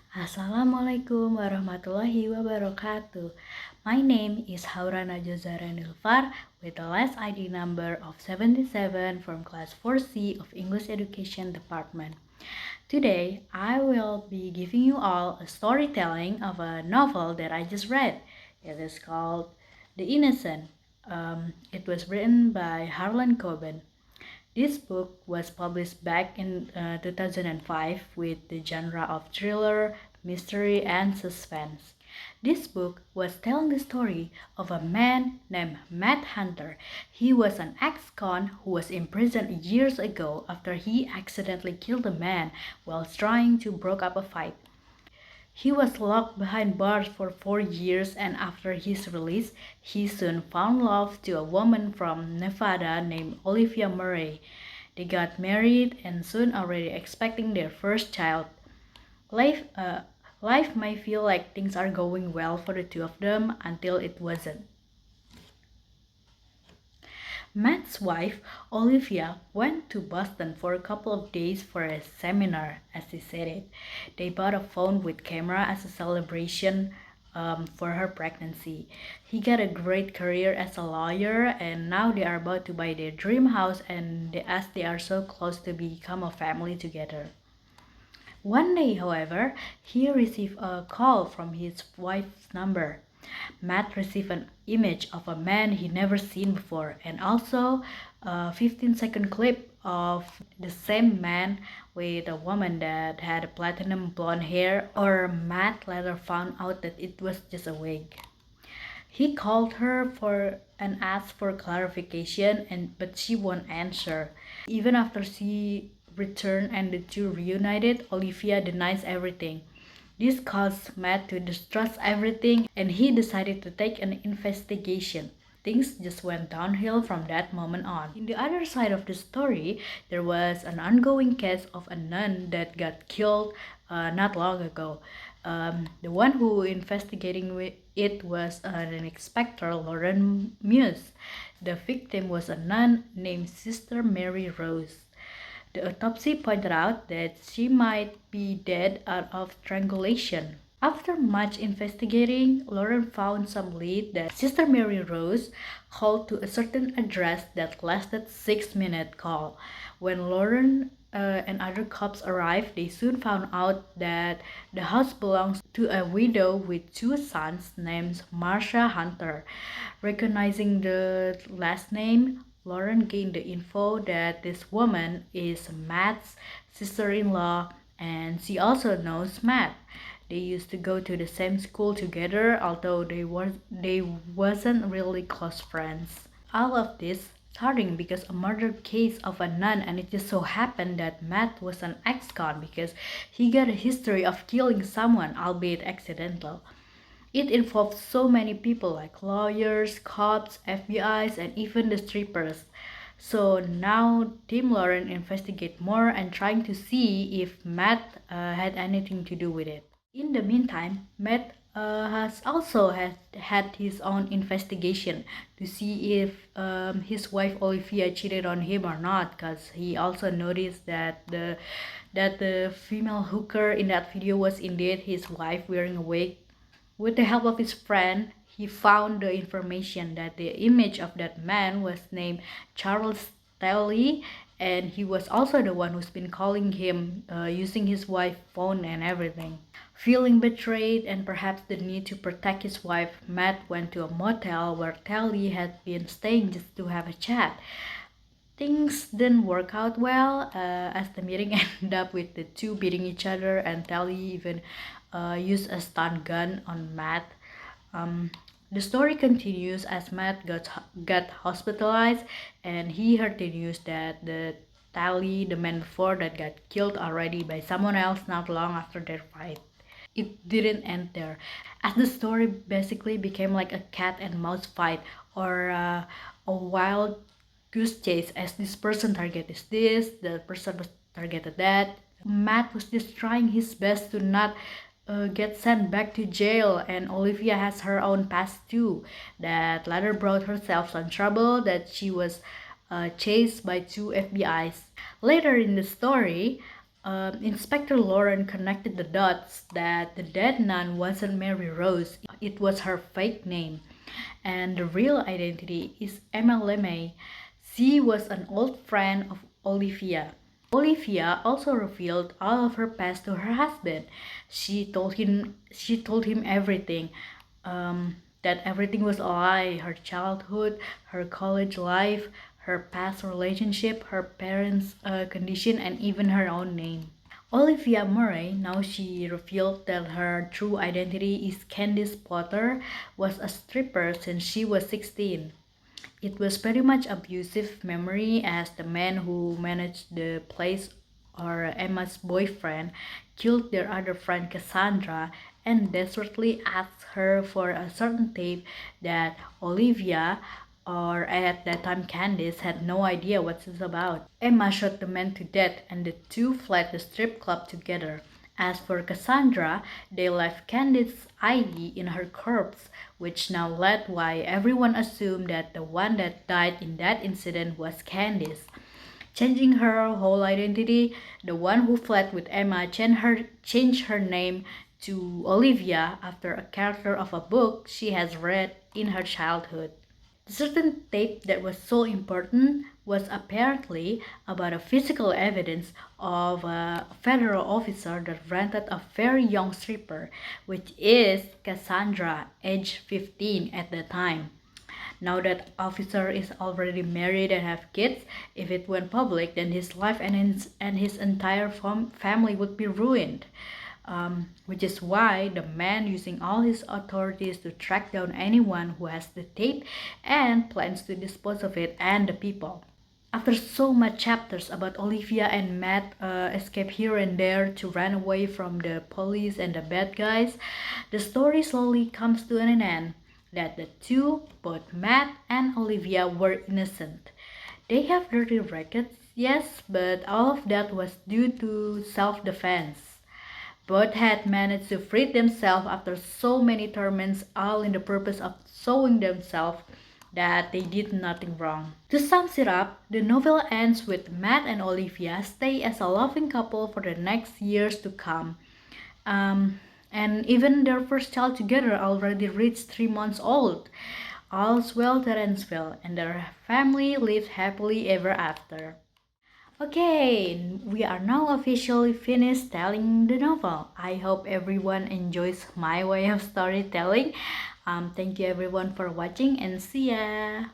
Assalamualaikum warahmatullahi wabarakatuh. My name is Haurana Jozara Nilfar with the last ID number of 77 from class 4C of English Education Department. Today, I will be giving you all a storytelling of a novel that I just read. It is called The Innocent. It was written by Harlan Coben. This book was published back in 2005 with the genre of thriller, mystery, and suspense. This book was telling the story of a man named Matt Hunter. He was an ex-con who was imprisoned years ago after he accidentally killed a man while trying to break up a fight. He was locked behind bars for 4 years, and after his release, he soon found love to a woman from Nevada named Olivia Murray. They got married and soon already expecting their first child. Life, uh, Life may feel like things are going well for the two of them until it wasn't. Matt's wife, Olivia, went to Boston for a couple of days for a seminar, as he said it. They bought a phone with camera as a celebration for her pregnancy. He got a great career as a lawyer, and now they are about to buy their dream house, and as they are so close to become a family together. One day, however, he received a call from his wife's number. Matt received an image of a man he never seen before and also a 15-second clip of the same man with a woman that had platinum blonde hair, or Matt later found out that it was just a wig. He called her for and asked for clarification, but she won't answer. Even after she returned and the two reunited, Olivia denies everything. This caused Matt to distrust everything, and he decided to take an investigation. Things just went downhill from that moment on. In the other side of the story, there was an ongoing case of a nun that got killed not long ago. The one who investigating it was an inspector, Lauren Muse. The victim was a nun named Sister Mary Rose. The autopsy pointed out that she might be dead out of strangulation. After much investigating, Lauren found some lead that Sister Mary Rose called to a certain address that lasted 6 minute call. When Lauren and other cops arrived, they soon found out that the house belongs to a widow with two sons named Marcia Hunter. Recognizing the last name, Lauren gained the info that this woman is Matt's sister-in-law, and she also knows Matt. They used to go to the same school together, although they wasn't really close friends. All of this starting because a murder case of a nun, and it just so happened that Matt was an ex-con because he got a history of killing someone, albeit accidental. It involved so many people like lawyers, cops, FBI's, and even the strippers. So now Team Lauren investigate more and trying to see if Matt had anything to do with it. In the meantime, Matt has also had his own investigation to see if his wife Olivia cheated on him or not, because he also noticed that the female hooker in that video was indeed his wife wearing a wig. With the help of his friend, he found the information that the image of that man was named Charles Staley, and he was also the one who's been calling him using his wife's phone and everything. Feeling betrayed and perhaps the need to protect his wife, Matt went to a motel where Tally had been staying just to have a chat. Things didn't work out well as the meeting ended up with the two beating each other, and Tally even used a stun gun on Matt. Um, the story continues as Matt got hospitalized, and he heard the news that Tally, the man before that, got killed already by someone else not long after their fight. It didn't end there, as the story basically became like a cat and mouse fight, or a wild goose chase, as this person targeted this, the person was targeted that. Matt was just trying his best to not get sent back to jail, and Olivia has her own past too that later brought herself some trouble, that she was chased by two FBI's. Later in the story, Inspector Lauren connected the dots that the dead nun wasn't Mary Rose, it was her fake name. And the real identity is Emma LeMay. She was an old friend of Olivia. Olivia also revealed all of her past to her husband. She told him everything. That everything was a lie. Her childhood, her college life, her past relationship, her parents' condition, and even her own name. Olivia Murray, now she revealed that her true identity is Candice Potter, was a stripper since she was 16. It was pretty much abusive memory as the man who managed the place or Emma's boyfriend killed their other friend Cassandra and desperately asked her for a certain tape that Olivia or at that time Candice had no idea what it's about. Emma shot the man to death and the two fled the strip club together. As for Cassandra, they left Candice's ID in her corpse, which now led why everyone assumed that the one that died in that incident was Candice. Changing her whole identity, the one who fled with Emma changed her name to Olivia after a character of a book she has read in her childhood. The certain tape that was so important was apparently about a physical evidence of a federal officer that rented a very young stripper, which is Cassandra, age 15 at the time. Now that officer is already married and have kids, if it went public, then his life and his entire family would be ruined. Which is why the man using all his authorities to track down anyone who has the tape and plans to dispose of it and the people. After so much chapters about Olivia and Matt escape here and there to run away from the police and the bad guys, the story slowly comes to an end that the two, both Matt and Olivia, were innocent. They have dirty records, yes, but all of that was due to self-defense. Both had managed to free themselves after so many torments, all in the purpose of showing themselves that they did nothing wrong. To sum it up, the novel ends with Matt and Olivia stay as a loving couple for the next years to come. And even their first child together already reached 3 months old. All's well that ends well, and their family lived happily ever after. Okay, we are now officially finished telling the novel. I hope everyone enjoys my way of storytelling. Thank you everyone for watching and see ya.